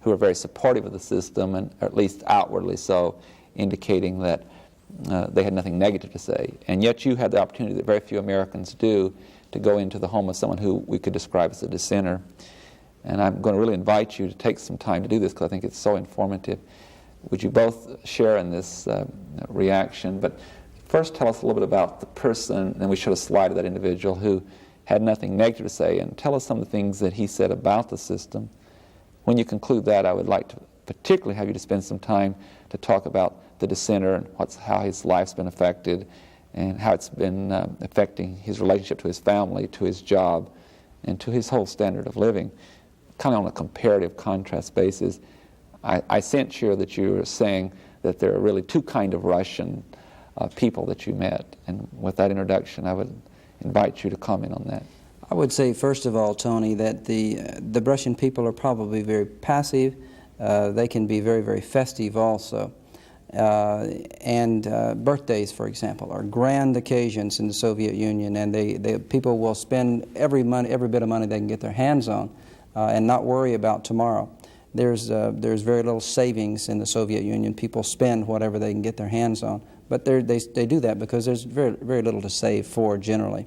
B: who are very supportive of the system, and at least outwardly so, indicating that they had nothing negative to say. And yet you had the opportunity that very few Americans do to go into the home of someone who we could describe as a dissenter. And I'm going to really invite you to take some time to do this because I think it's so informative. Would you both share in this reaction? But first tell us a little bit about the person, and then we showed a slide of that individual who had nothing negative to say, and tell us some of the things that he said about the system. When you conclude that, I would like to particularly have you to spend some time to talk about the dissenter and how his life's been affected and how it's been affecting his relationship to his family, to his job, and to his whole standard of living, kind of on a comparative contrast basis. I sense here that you are saying that there are really two kinds of Russian people that you met. And with that introduction, I would invite you to comment on that.
C: I would say, first of all, Tony, that the Russian people are probably very passive. They can be very, very festive also. And birthdays, for example, are grand occasions in the Soviet Union, and people will spend every bit of money they can get their hands on and not worry about tomorrow. There's very little savings in the Soviet Union. People spend whatever they can get their hands on. But they do that because there's very, very little to save for generally.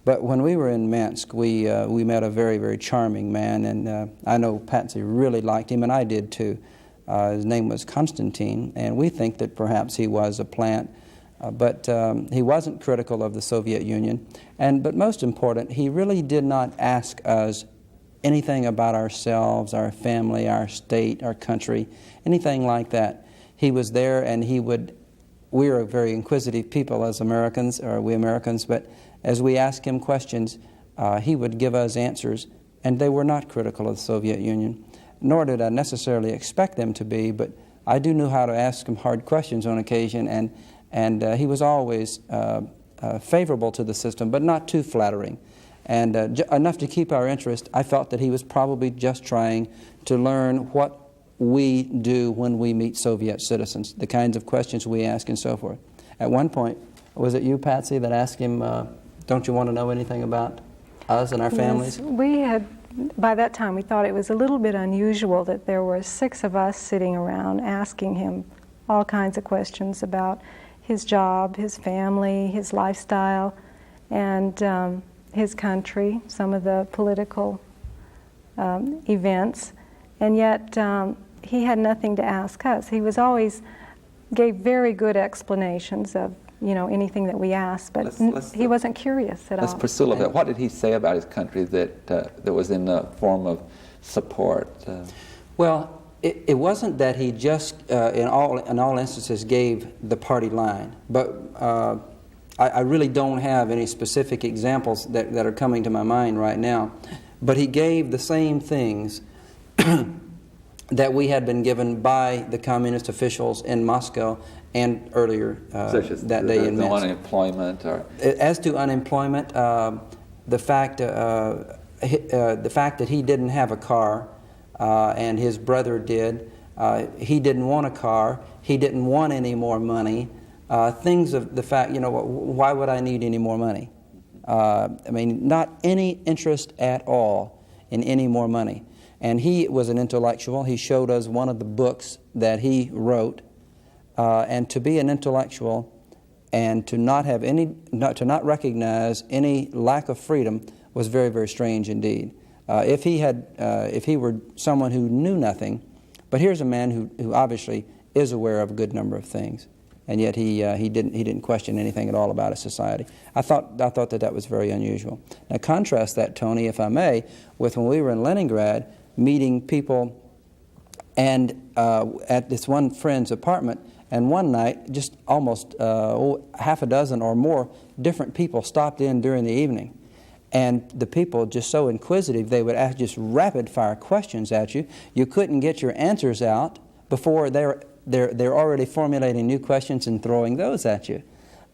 C: But when we were in Minsk, we met a very, very charming man, and I know Patsy really liked him, and I did too. His name was Konstantin, and we think that perhaps he was a plant, but he wasn't critical of the Soviet Union. But most important, he really did not ask us anything about ourselves, our family, our state, our country, anything like that. He was there, and we are very inquisitive people as Americans, but as we asked him questions, he would give us answers, and they were not critical of the Soviet Union. Nor did I necessarily expect them to be, but I do know how to ask him hard questions on occasion, and he was always favorable to the system, but not too flattering. And enough to keep our interest. I felt that he was probably just trying to learn what we do when we meet Soviet citizens, the kinds of questions we ask and so forth. At one point, was it you, Patsy, that asked him, don't you want to know anything about us and our families?
E: Yes, we had. By that time, we thought it was a little bit unusual that there were 6 of us sitting around asking him all kinds of questions about his job, his family, his lifestyle, and his country, some of the political events. And yet, he had nothing to ask us. He was always gave very good explanations of anything that we asked, but he wasn't curious at all.
B: Let's pursue a little bit. What did he say about his country that was in the form of support?
C: Well, it wasn't that he just, in all instances, gave the party line, but I really don't have any specific examples that are coming to my mind right now. But he gave the same things that we had been given by the communist officials in Moscow and earlier that day in Minsk.
B: Unemployment, or
C: as to unemployment, the fact that he didn't have a car and his brother did, he didn't want a car, he didn't want any more money. Things of the fact, why would I need any more money? Not any interest at all in any more money. And he was an intellectual. He showed us one of the books that he wrote. And to be an intellectual and to not recognize any lack of freedom was very, very strange indeed. If he were someone who knew nothing, but here's a man who obviously is aware of a good number of things, and yet he didn't question anything at all about his society. I thought that was very unusual. Now contrast that, Tony, if I may, with when we were in Leningrad meeting people and at this one friend's apartment, and one night just almost half a dozen or more different people stopped in during the evening. And the people, just so inquisitive, they would ask just rapid-fire questions at you. You couldn't get your answers out before they're already formulating new questions and throwing those at you.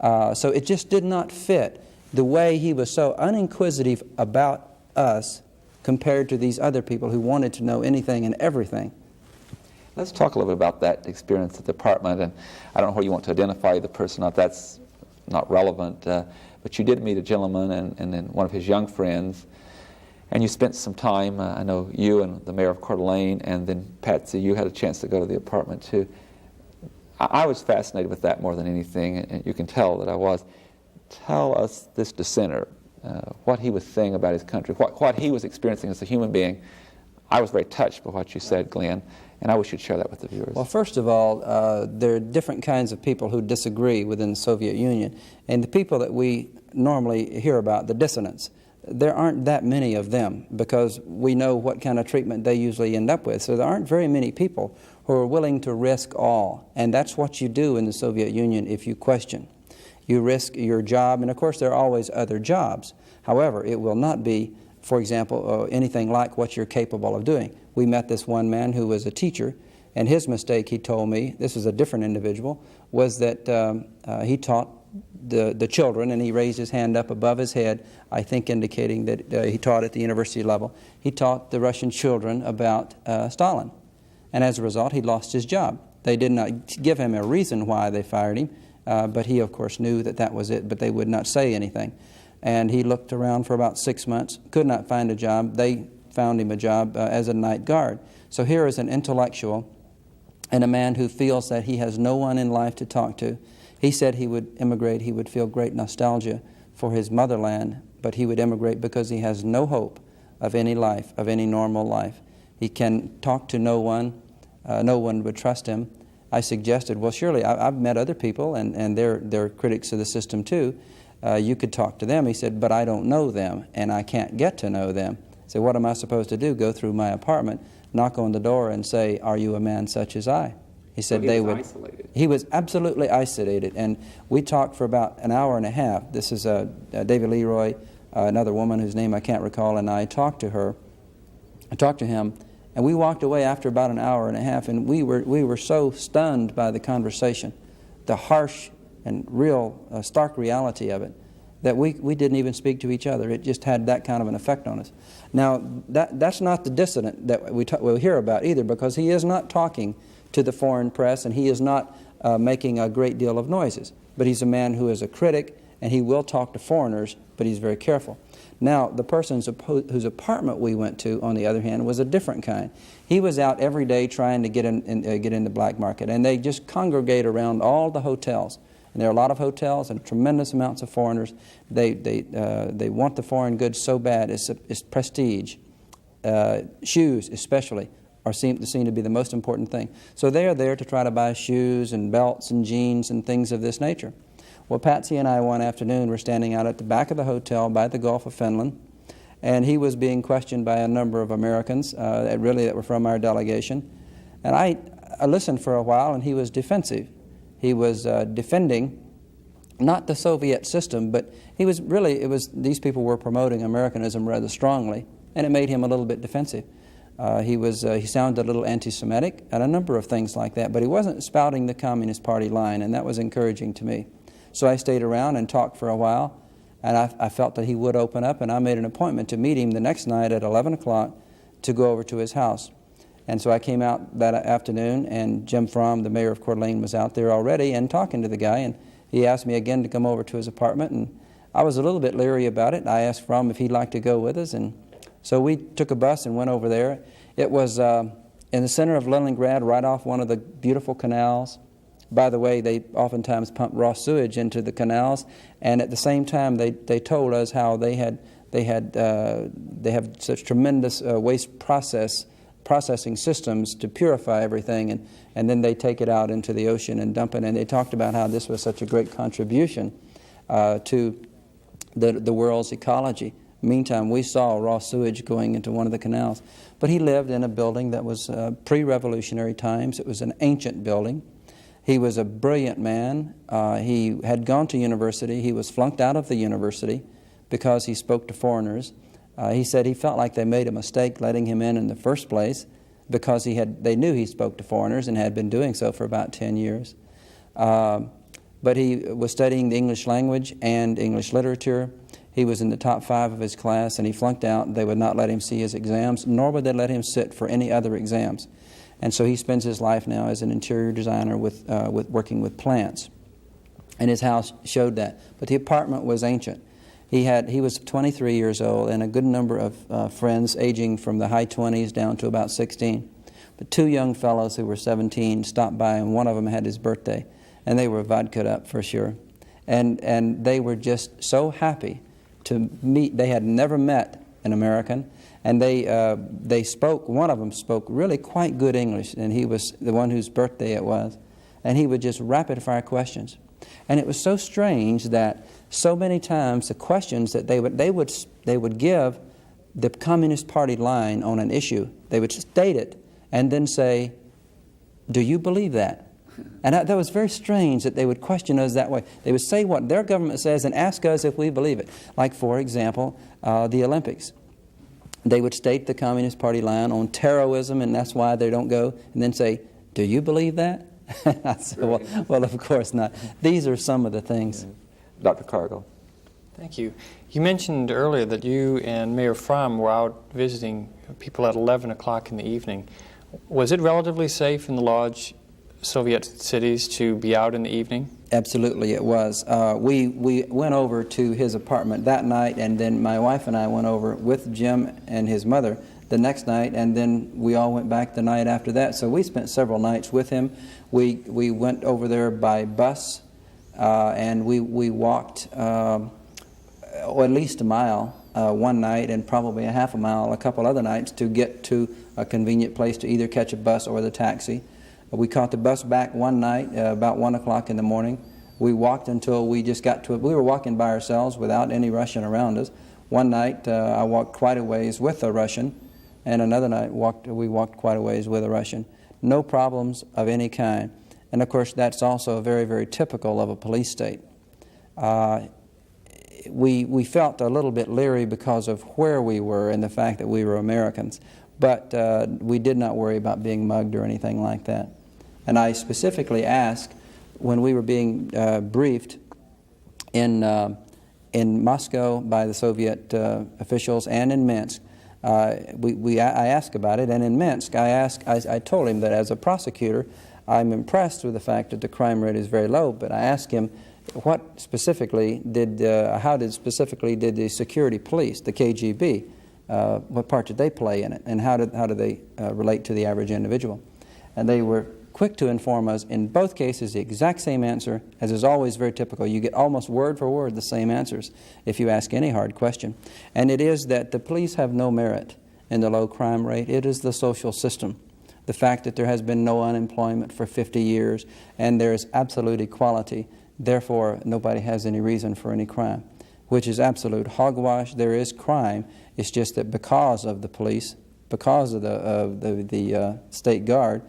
C: So it just did not fit the way he was so uninquisitive about us compared to these other people who wanted to know anything and everything.
B: Let's talk a little bit about that experience at the apartment. And I don't know where you want to identify the person, not that's not relevant. But you did meet a gentleman and then one of his young friends, and you spent some time, I know you and the mayor of Coeur d'Alene, and then Patsy, you had a chance to go to the apartment too. I was fascinated with that more than anything, and you can tell that I was. Tell us, this dissenter, what he was saying about his country, what he was experiencing as a human being. I was very touched by what you said, Glenn, and I wish you'd share that with the viewers.
C: Well, first of all, there are different kinds of people who disagree within the Soviet Union. And the people that we normally hear about, the dissidents, there aren't that many of them because we know what kind of treatment they usually end up with. So there aren't very many people who are willing to risk all. And that's what you do in the Soviet Union if you question. You risk your job, and of course there are always other jobs. However, it will not be, for example, anything like what you're capable of doing. We met this one man who was a teacher, and his mistake, he told me, this is a different individual, was that he taught the children, and he raised his hand up above his head, I think indicating that he taught at the university level. He taught the Russian children about Stalin, and as a result, he lost his job. They did not give him a reason why they fired him, but he, of course, knew that that was it, but they would not say anything. And he looked around for about 6 months, could not find a job. They found him a job as a night guard. So here is an intellectual and a man who feels that he has no one in life to talk to. He said he would immigrate, he would feel great nostalgia for his motherland, but he would immigrate because he has no hope of any life, of any normal life. He can talk to no one would trust him. I suggested, well, surely, I've met other people, and they're critics of the system too. You could talk to them. He said, but I don't know them, and I can't get to know them. I said, what am I supposed to do? Go through my apartment, knock on the door, and say, are you a man such as I? He said
B: so he was isolated.
C: He was absolutely isolated, and we talked for about an hour and a half. This is David Leroy, another woman whose name I can't recall, and I talked to her. I talked to him, and we walked away after about an hour and a half, and we were so stunned by the conversation, the harsh and real stark reality of it, that we didn't even speak to each other. It just had that kind of an effect on us. Now, that's not the dissident that we'll hear about either, because he is not talking to the foreign press, and he is not making a great deal of noises. But he's a man who is a critic, and he will talk to foreigners, but he's very careful. Now, the person whose apartment we went to, on the other hand, was a different kind. He was out every day trying to get in the black market, and they just congregate around all the hotels. And there are a lot of hotels and tremendous amounts of foreigners. They want the foreign goods so bad. It's prestige. Shoes, especially, seem to be the most important thing. So they are there to try to buy shoes and belts and jeans and things of this nature. Well, Patsy and I one afternoon were standing out at the back of the hotel by the Gulf of Finland, and he was being questioned by a number of Americans that were from our delegation. And I listened for a while, and he was defensive. He was defending not the Soviet system, but these people were promoting Americanism rather strongly, and it made him a little bit defensive. He sounded a little anti-Semitic and a number of things like that, but he wasn't spouting the Communist Party line, and that was encouraging to me. So I stayed around and talked for a while, and I felt that he would open up, and I made an appointment to meet him the next night at 11 o'clock to go over to his house. And so I came out that afternoon, and Jim Fromm, the mayor of Coeur d'Alene, was out there already and talking to the guy, and he asked me again to come over to his apartment, and I was a little bit leery about it. I asked Fromm if he'd like to go with us, and so we took a bus and went over there. It was in the center of Leningrad, right off one of the beautiful canals. By the way, they oftentimes pump raw sewage into the canals, and at the same time they told us how they had They have such tremendous waste processing systems to purify everything, and then they take it out into the ocean and dump it. And they talked about how this was such a great contribution to the world's ecology. Meantime, we saw raw sewage going into one of the canals. But he lived in a building that was pre-revolutionary times. It was an ancient building. He was a brilliant man. He had gone to university. He was flunked out of the university because he spoke to foreigners. He said he felt like they made a mistake letting him in the first place because they knew he spoke to foreigners and had been doing so for about 10 years. But he was studying the English language and English literature. He was in the top 5 of his class, and he flunked out. They would not let him see his exams, nor would they let him sit for any other exams. And so he spends his life now as an interior designer with working with plants. And his house showed that. But the apartment was ancient. He was 23 years old, and a good number of friends aging from the high 20s down to about 16. But 2 young fellows who were 17 stopped by, and one of them had his birthday. And they were vodka'd up for sure. And they were just so happy to meet. They had never met an American, and they spoke. One of them spoke really quite good English, and he was the one whose birthday it was. And he would just rapid fire questions. And it was so strange that so many times the questions that they would give the Communist Party line on an issue, they would state it and then say, "Do you believe that?" And that was very strange that they would question us that way. They would say what their government says and ask us if we believe it. Like, for example, the Olympics. They would state the Communist Party line on terrorism, and that's why they don't go, and then say, "Do you believe that?" I said, well, of course not. These are some of the things.
B: Dr. Cargill.
D: Thank you. You mentioned earlier that you and Mayor Fromm were out visiting people at 11 o'clock in the evening. Was it relatively safe in the large Soviet cities to be out in the evening?
C: Absolutely, it was. We went over to his apartment that night, and then my wife and I went over with Jim and his mother the next night, and then we all went back the night after that. So we spent several nights with him. We went over there by bus, and we walked at least a mile one night, and probably a half a mile a couple other nights to get to a convenient place to either catch a bus or the taxi. We caught the bus back one night about 1 o'clock in the morning. We walked until we just got to it. We were walking by ourselves without any Russian around us. One night I walked quite a ways with a Russian, and another night we walked quite a ways with a Russian. No problems of any kind. And of course that's also very, very typical of a police state. We felt a little bit leery because of where we were and the fact that we were Americans. But we did not worry about being mugged or anything like that. And I specifically asked, when we were being briefed in Moscow by the Soviet officials and in Minsk, I asked about it. And in Minsk, I told him that as a prosecutor, I'm impressed with the fact that the crime rate is very low. But I asked him, how specifically did the security police, the KGB, what part did they play in it, and how do they relate to the average individual? And they were quick to inform us in both cases the exact same answer, as is always very typical. You get almost word for word the same answers if you ask any hard question. And it is that the police have no merit in the low crime rate. It is the social system. The fact that there has been no unemployment for 50 years and there is absolute equality, therefore nobody has any reason for any crime, which is absolute hogwash. There is crime. It's just that because of the police, because of the state guard,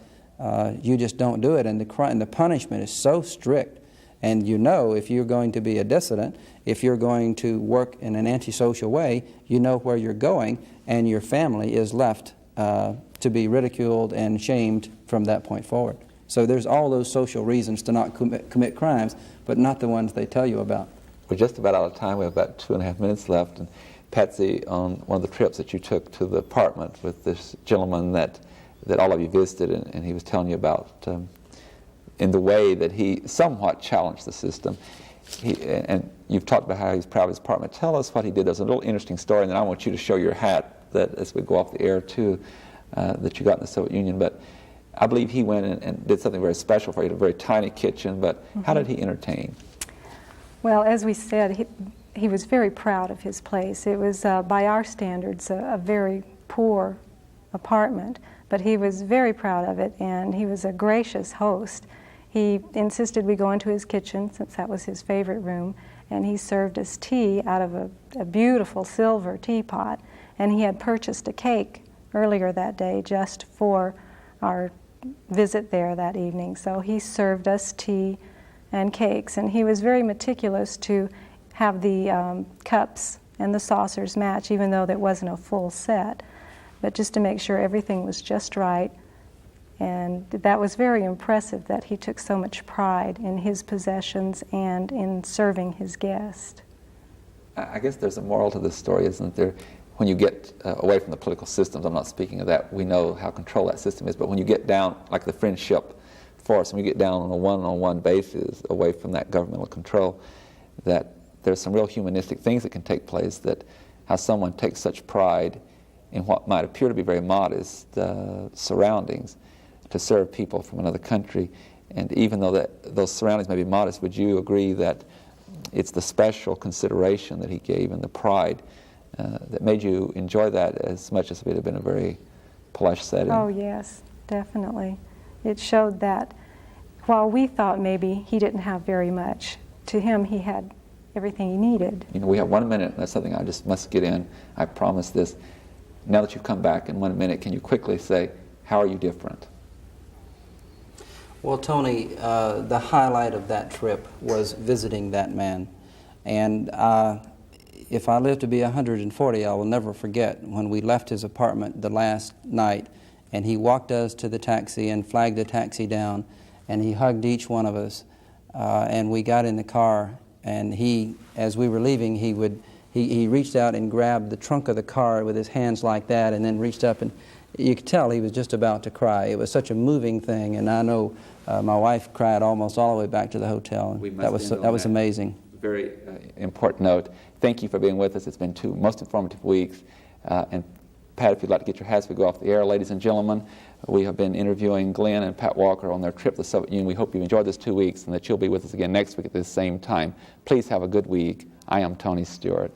C: you just don't do it, and the punishment is so strict. And you know, if you're going to be a dissident, if you're going to work in an antisocial way, you know where you're going, and your family is left to be ridiculed and shamed from that point forward. So there's all those social reasons to not commit crimes, but not the ones they tell you about.
B: We're just about out of time. We have about 2.5 minutes left. And Patsy, on one of the trips that you took to the apartment with this gentleman that all of you visited, and he was telling you about in the way that he somewhat challenged the system. And you've talked about how he's proud of his apartment. Tell us what he did. There's a little interesting story, and then I want you to show your hat that as we go off the air too, that you got in the Soviet Union. But I believe he went and did something very special for you, a very tiny kitchen, but how did he entertain?
E: Well, as we said, he was very proud of his place. It was, by our standards, a very poor apartment, but he was very proud of it, and he was a gracious host. He insisted we go into his kitchen, since that was his favorite room, and he served us tea out of a beautiful silver teapot, and he had purchased a cake earlier that day just for our visit there that evening. So he served us tea and cakes, and he was very meticulous to have the cups and the saucers match, even though there wasn't a full set, but just to make sure everything was just right. And that was very impressive that he took so much pride in his possessions and in serving his guest.
B: I guess there's a moral to this story, isn't there? When you get away from the political systems, I'm not speaking of that, we know how controlled that system is, but when you get down, like the friendship force, when you get down on a one-on-one basis away from that governmental control, that there's some real humanistic things that can take place, that how someone takes such pride in what might appear to be very modest surroundings to serve people from another country. And even though those surroundings may be modest, would you agree that it's the special consideration that he gave and the pride that made you enjoy that as much as it would have been a very plush setting?
E: Oh yes, definitely. It showed that while we thought maybe he didn't have very much, to him he had everything he needed.
B: You know, we have 1 minute, and that's something I just must get in. I promise this. Now that you've come back in 1 minute, can you quickly say, how are you different?
C: Well, Tony, the highlight of that trip was visiting that man. And if I live to be 140, I will never forget when we left his apartment the last night, and he walked us to the taxi and flagged the taxi down, and he hugged each one of us, and we got in the car, and he, as we were leaving, he reached out and grabbed the trunk of the car with his hands like that, and then reached up, and you could tell he was just about to cry. It was such a moving thing, and I know my wife cried almost all the way back to the hotel. That was amazing.
B: Very important note. Thank you for being with us. It's been 2 most informative weeks. And Pat, if you'd like to get your hats, we go off the air. Ladies and gentlemen, we have been interviewing Glenn and Pat Walker on their trip to the Soviet Union. We hope you've enjoyed this 2 weeks and that you'll be with us again next week at this same time. Please have a good week. I am Tony Stewart.